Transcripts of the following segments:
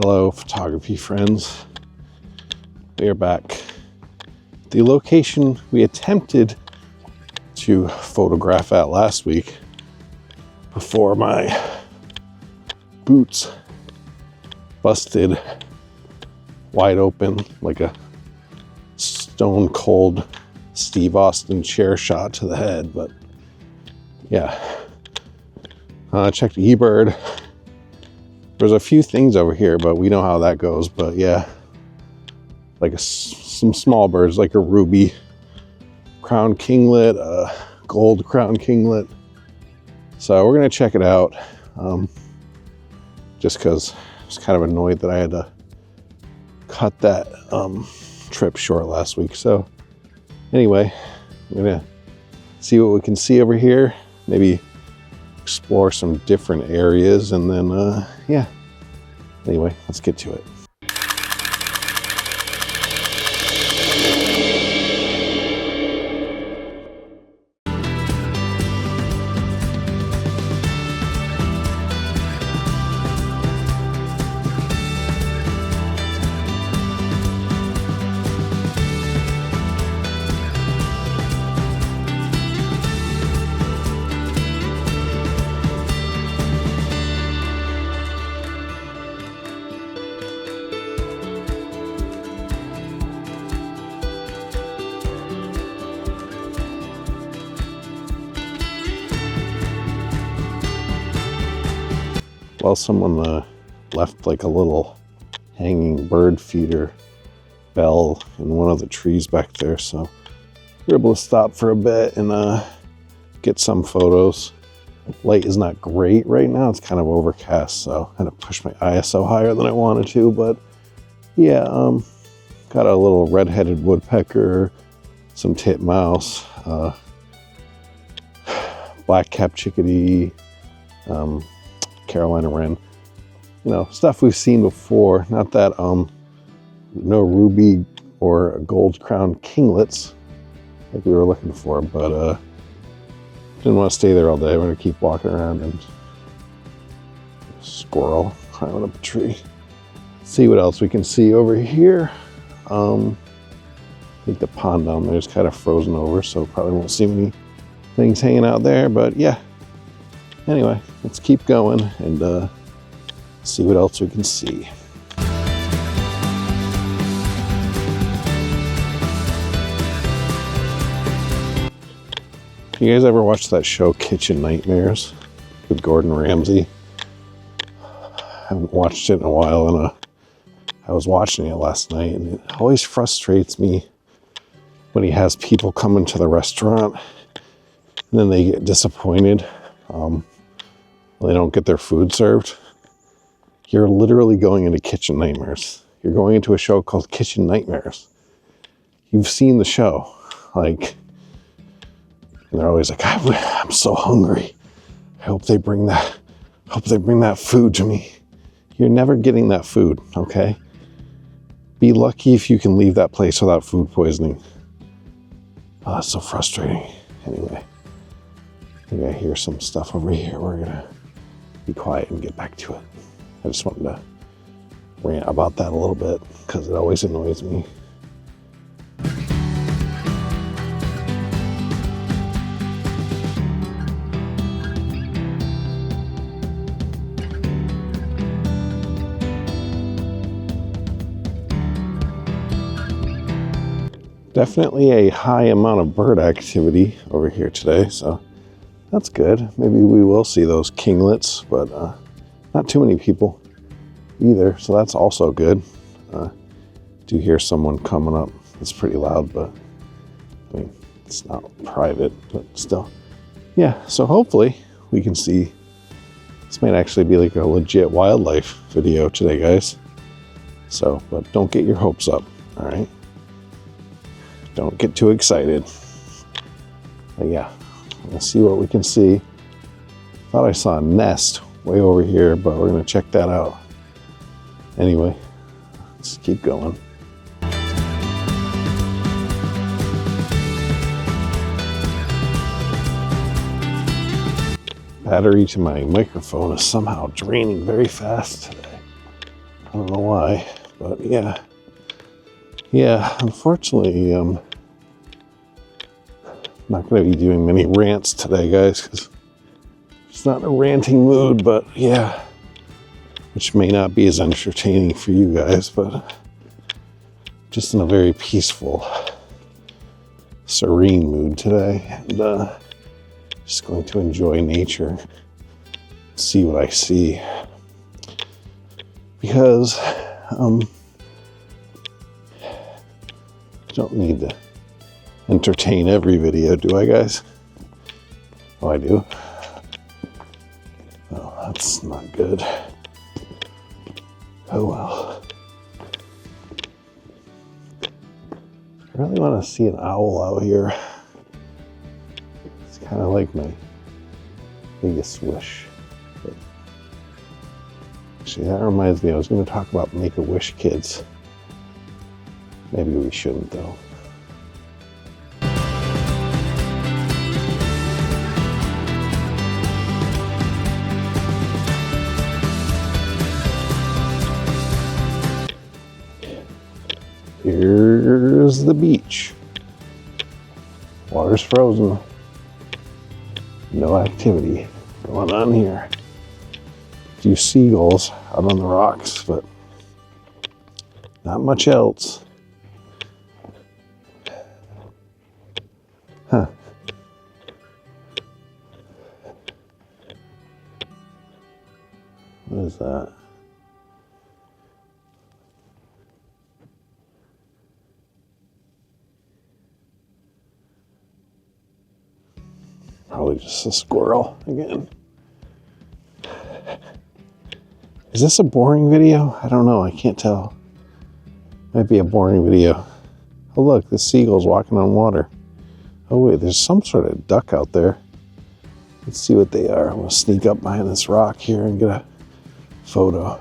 Hello, photography friends. We are back. The location we attempted to photograph at last week before my boots busted wide open like a stone cold Steve Austin chair shot to the head. But yeah, checked eBird. There's a few things over here, but we know how that goes. But yeah, like some small birds, like a ruby crown kinglet, a gold crown kinglet. So we're gonna check it out, just because I was kind of annoyed that I had to cut that trip short last week. So anyway, I'm gonna see what we can see over here, maybe explore some different areas, and then yeah, anyway, let's get to it. Well, someone left like a little hanging bird feeder bell in one of the trees back there, so we're able to stop for a bit and get some photos. Light is not great right now, it's kind of overcast, so I had to push my ISO higher than I wanted to. But yeah, got a little red-headed woodpecker, some titmouse, black-capped chickadee, Carolina wren, you know, stuff we've seen before. Not that no ruby or gold crown kinglets like we were looking for, but didn't want to stay there all day. We're gonna keep walking around. And squirrel climbing up a tree. See what else we can see over here. I think the pond down there is kind of frozen over, so probably won't see many things hanging out there, but yeah. Anyway, let's keep going and see what else we can see. You guys ever watch that show Kitchen Nightmares with Gordon Ramsay? I haven't watched it in a while, and I was watching it last night, and it always frustrates me when he has people come into the restaurant and then they get disappointed. They don't get their food served. You're literally going into Kitchen Nightmares. You're going into a show called Kitchen Nightmares. You've seen the show, like, and they're always like, I'm so hungry. I hope they bring that food to me. You're never getting that food, okay? Be lucky if you can leave that place without food poisoning. Oh, that's so frustrating. Anyway, I think I hear some stuff over here. We're gonna be quiet and get back to it. I just wanted to rant about that a little bit because it always annoys me. Definitely a high amount of bird activity over here today, so that's good. Maybe we will see those kinglets, but not too many people either, so that's also good. Do hear someone coming up. It's pretty loud, but I mean, it's not private, but still. Yeah, so hopefully we can see. This might actually be like a legit wildlife video today, guys. So, but don't get your hopes up, all right? Don't get too excited. But yeah, let's see what we can see. Thought I saw a nest way over here, but we're gonna check that out. Anyway, let's keep going. Battery to my microphone is somehow draining very fast today. don't know why, but yeah. Yeah, unfortunately, I'm not going to be doing many rants today, guys, because it's not in a ranting mood, but yeah, which may not be as entertaining for you guys, but just in a very peaceful, serene mood today, and just going to enjoy nature, see what I see, because I don't need to entertain every video, do I, guys? Oh, I do? Oh, that's not good. Oh well. I really want to see an owl out here. It's kind of like my biggest wish. But actually, that reminds me, I was going to talk about Make-A-Wish kids. Maybe we shouldn't, though. Here's the beach. Water's frozen. No activity going on here. A few seagulls out on the rocks, but not much else. Huh. What is that? Probably just a squirrel again. Is this a boring video? I don't know, I can't tell. Might be a boring video. Oh look, the seagull's walking on water. Oh wait, there's some sort of duck out there. Let's see what they are. I'm gonna sneak up behind this rock here and get a photo.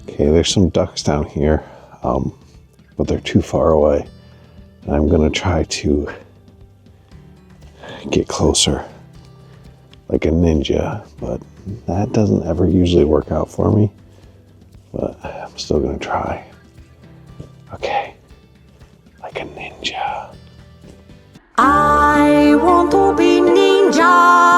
Okay, there's some ducks down here, but they're too far away. And I'm gonna try to get closer like a ninja, but that doesn't ever usually work out for me. But I'm still gonna try. Okay, like a ninja. I want to be ninja.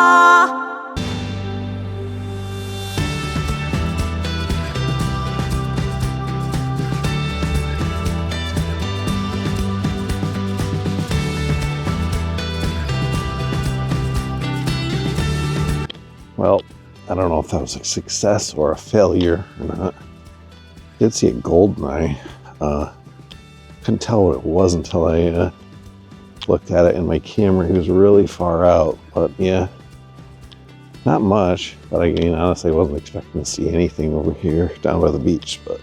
Well, I don't know if that was a success or a failure or not. I did see a goldeneye. Couldn't tell what it was until I looked at it in my camera. He was really far out, but yeah, not much. But I mean, honestly, I wasn't expecting to see anything over here down by the beach. But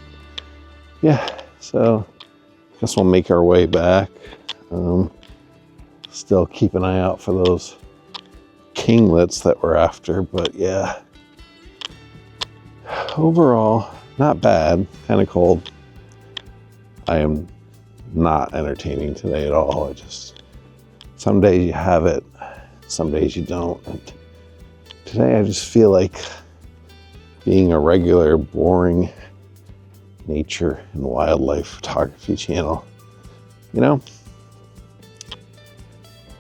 yeah, so I guess we'll make our way back. Still keep an eye out for those kinglets that we're after, but yeah, overall not bad. Kind of cold. I am not entertaining today at all. Some days you have it, some days you don't, and today I just feel like being a regular boring nature and wildlife photography channel, you know,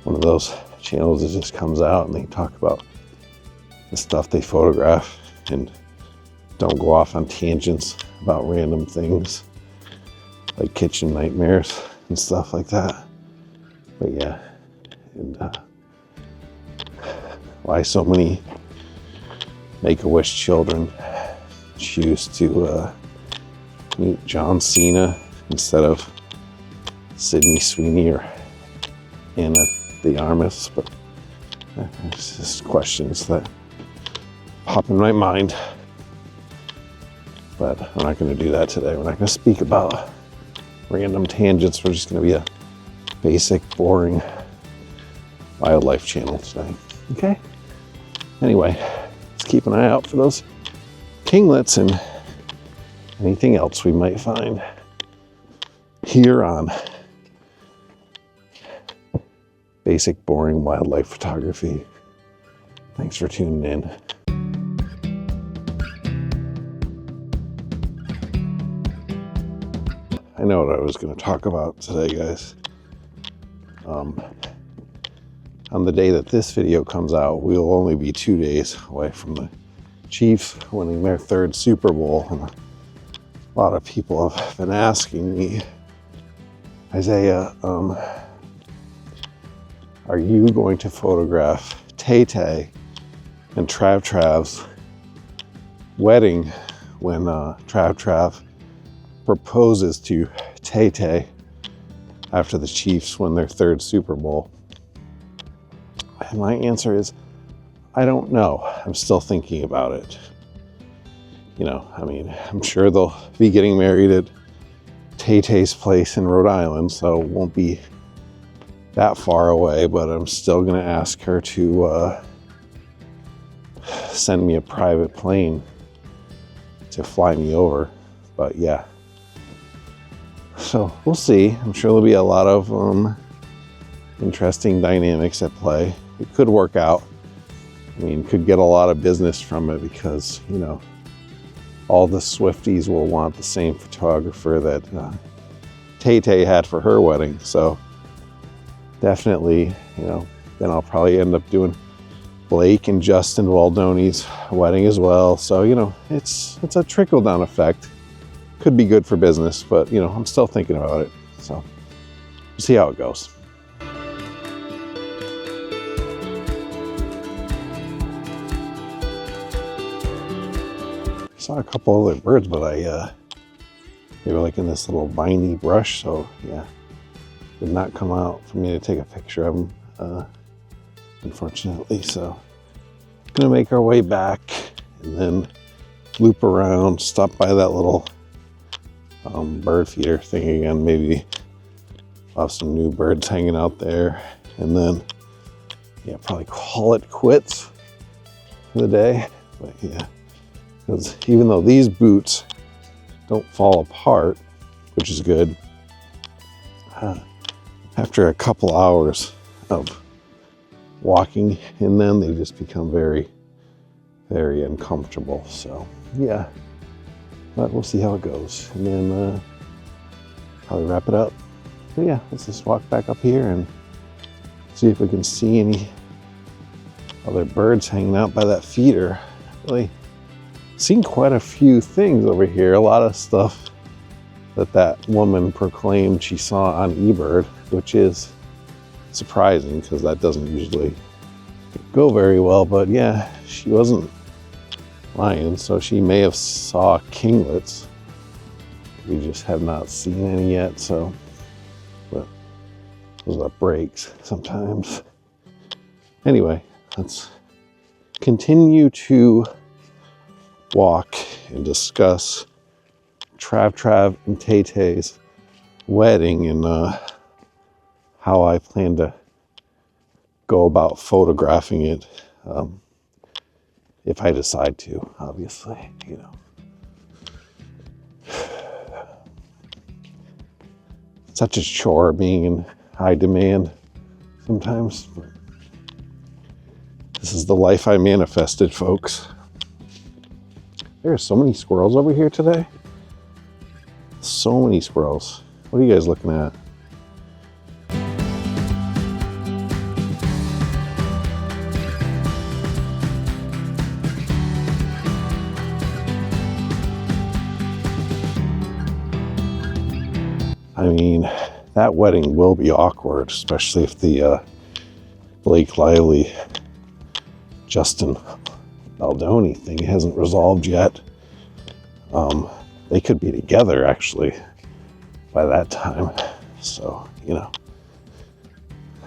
one of those channels that just comes out and they talk about the stuff they photograph and don't go off on tangents about random things like kitchen nightmares and stuff like that. But yeah, and why so many Make-A-Wish children choose to meet John Cena instead of Sydney Sweeney or Anna de Armas, but it's just questions that pop in my mind. But we're not going to do that today. We're not going to speak about random tangents. We're just going to be a basic, boring wildlife channel today. Okay? Anyway, let's keep an eye out for those kinglets and anything else we might find here on Basic Boring Wildlife Photography. Thanks for tuning in. I know what I was going to talk about today, guys. On the day that this video comes out, we'll only be 2 days away from the Chiefs winning their 3rd Super Bowl. And a lot of people have been asking me, Isaiah, are you going to photograph Tay Tay and Trav Trav's wedding when Trav Trav proposes to Tay Tay after the Chiefs win their 3rd Super Bowl? And my answer is, I don't know. I'm still thinking about it. You know, I mean, I'm sure they'll be getting married at Tay Tay's place in Rhode Island, so it won't be that far away, but I'm still gonna ask her to send me a private plane to fly me over. But yeah, so we'll see. I'm sure there'll be a lot of interesting dynamics at play. It could work out. I mean, could get a lot of business from it because, you know, all the Swifties will want the same photographer that Tay Tay had for her wedding. So definitely, you know, then I'll probably end up doing Blake and Justin Waldoni's wedding as well. So, you know, it's a trickle-down effect. Could be good for business, but, you know, I'm still thinking about it. So we'll see how it goes. Saw a couple other birds, but they were like in this little viney brush, so yeah, did not come out for me to take a picture of them, unfortunately. So gonna make our way back and then loop around, stop by that little bird feeder thing again. Maybe I'll have some new birds hanging out there, and then yeah, probably call it quits for the day. But yeah, because even though these boots don't fall apart, which is good, after a couple hours of walking in them, they just become very, very uncomfortable. So yeah, but we'll see how it goes, and then probably wrap it up. So yeah, let's just walk back up here and see if we can see any other birds hanging out by that feeder. Really seen quite a few things over here, a lot of stuff that woman proclaimed she saw on eBird, which is surprising because that doesn't usually go very well. But yeah, she wasn't lying, so she may have saw kinglets. We just have not seen any yet, so, but those are breaks sometimes. Anyway, let's continue to walk and discuss Trav Trav and Tay Tay's wedding and how I plan to go about photographing it, if I decide to, obviously, you know. Such a chore being in high demand sometimes, but this is the life I manifested, folks. There are so many squirrels over here today. So many squirrels. What are you guys looking at? I mean, that wedding will be awkward, especially if the Blake Lively, Justin Baldoni thing hasn't resolved yet. They could be together actually by that time, so you know,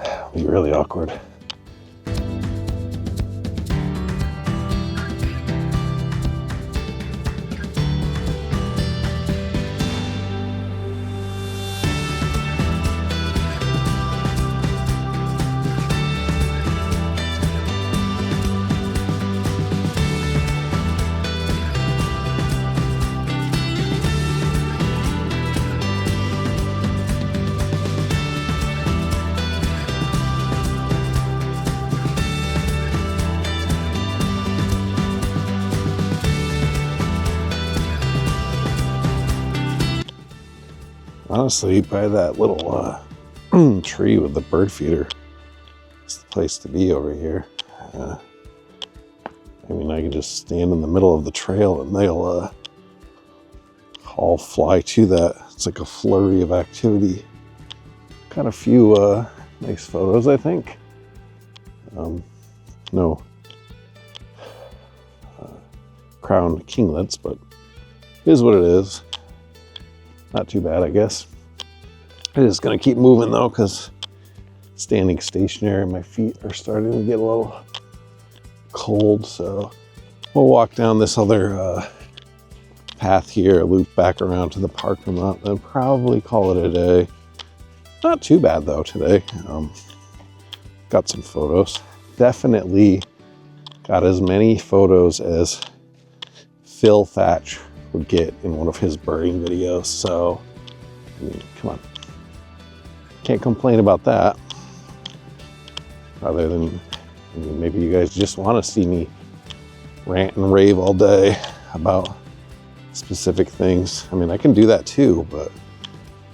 it'll be really awkward. Honestly, by that little tree with the bird feeder, it's the place to be over here. I mean, I can just stand in the middle of the trail and they'll all fly to that. It's like a flurry of activity. Got a few nice photos, I think. No crowned kinglets, but it is what it is. Not too bad, I guess. I'm just gonna keep moving though, because standing stationary, my feet are starting to get a little cold. So we'll walk down this other path here, loop back around to the parking lot, and probably call it a day. Not too bad though today. Got some photos. Definitely got as many photos as Phil Thatch would get in one of his birding videos. So, I mean, come on. Can't complain about that. Other than, I mean, maybe you guys just want to see me rant and rave all day about specific things. I mean, I can do that too, but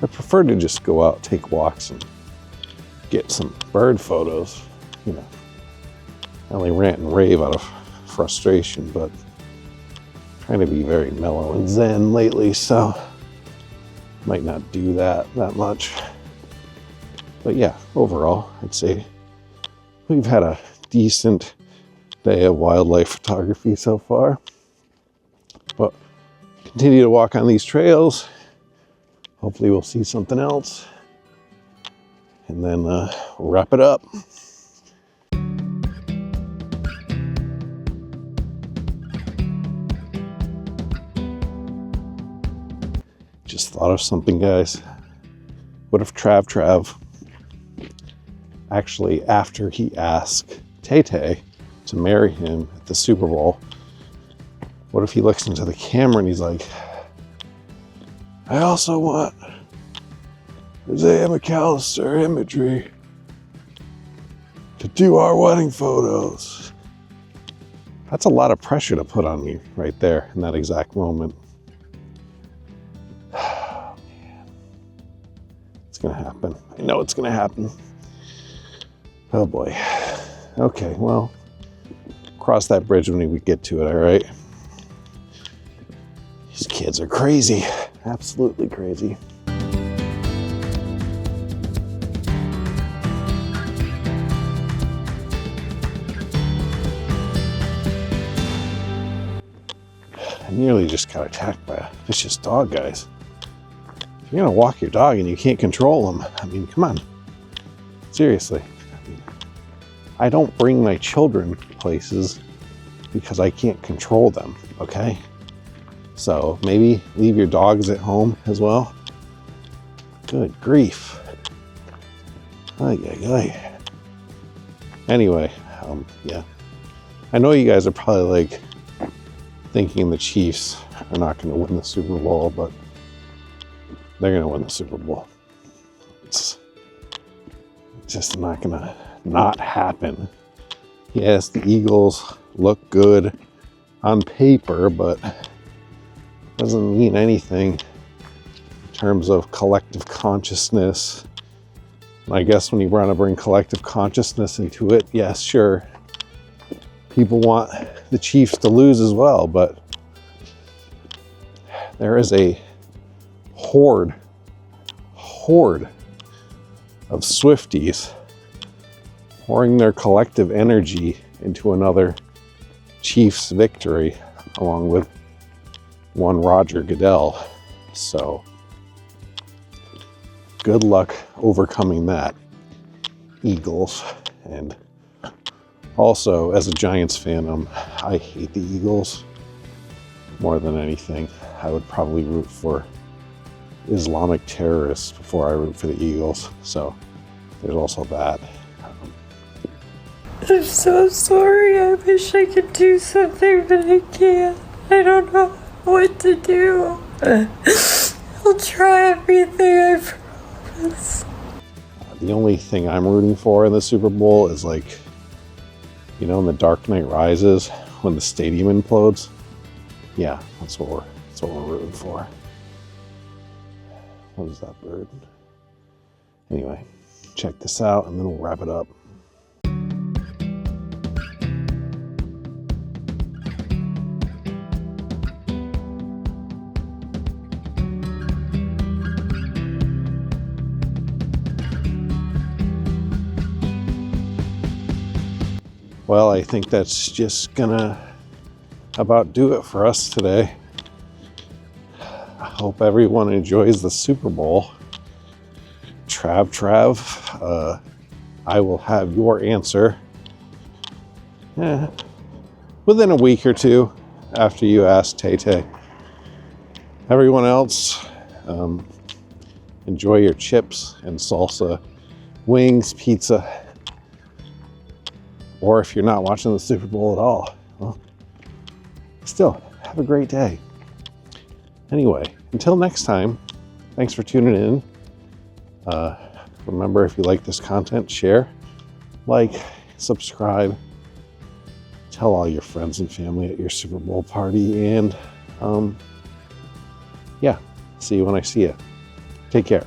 I prefer to just go out, take walks, and get some bird photos. You know, I only rant and rave out of frustration, but I'm trying to be very mellow and zen lately, so might not do that much. But yeah, overall, I'd say we've had a decent day of wildlife photography so far. But continue to walk on these trails. Hopefully we'll see something else. And then we'll wrap it up. Just thought of something, guys. What if Trav Trav, actually after he asked Tay Tay to marry him at the Super Bowl, what if he looks into the camera and he's like, I also want Isaiah McAllister imagery to do our wedding photos. That's a lot of pressure to put on me right there in that exact moment. Oh, man. It's gonna happen. I know it's gonna happen. Oh boy. Okay, well, cross that bridge when we get to it, all right? These kids are crazy. Absolutely crazy. I nearly just got attacked by a vicious dog, guys. If you're gonna walk your dog and you can't control him, I mean, come on. Seriously. I don't bring my children places because I can't control them, okay? So maybe leave your dogs at home as well. Good grief. Ay, ay, ay. Anyway, yeah. I know you guys are probably like thinking the Chiefs are not going to win the Super Bowl, but they're going to win the Super Bowl. It's just not going to not happen. Yes, the Eagles look good on paper, but doesn't mean anything in terms of collective consciousness. I guess when you want to bring collective consciousness into it, yes, sure. People want the Chiefs to lose as well, but there is a horde of Swifties pouring their collective energy into another Chiefs victory, along with one Roger Goodell. So good luck overcoming that, Eagles. And also, as a Giants fan, I hate the Eagles more than anything. I would probably root for Islamic terrorists before I root for the Eagles. So there's also that. I'm so sorry. I wish I could do something, but I can't. I don't know what to do. I'll try everything, I promise. The only thing I'm rooting for in the Super Bowl is, like, you know, in The Dark Knight Rises, when the stadium implodes. Yeah, that's what we're rooting for. What is that bird? Anyway, check this out and then we'll wrap it up. Well, I think that's just gonna about do it for us today. I hope everyone enjoys the Super Bowl. Trav, I will have your answer within a week or two after you ask Tay Tay. Everyone else, enjoy your chips and salsa, wings, pizza, or if you're not watching the Super Bowl at all, well, still, have a great day. Anyway, until next time, thanks for tuning in. Remember, if you like this content, share, like, subscribe, tell all your friends and family at your Super Bowl party, and yeah, see you when I see you. Take care.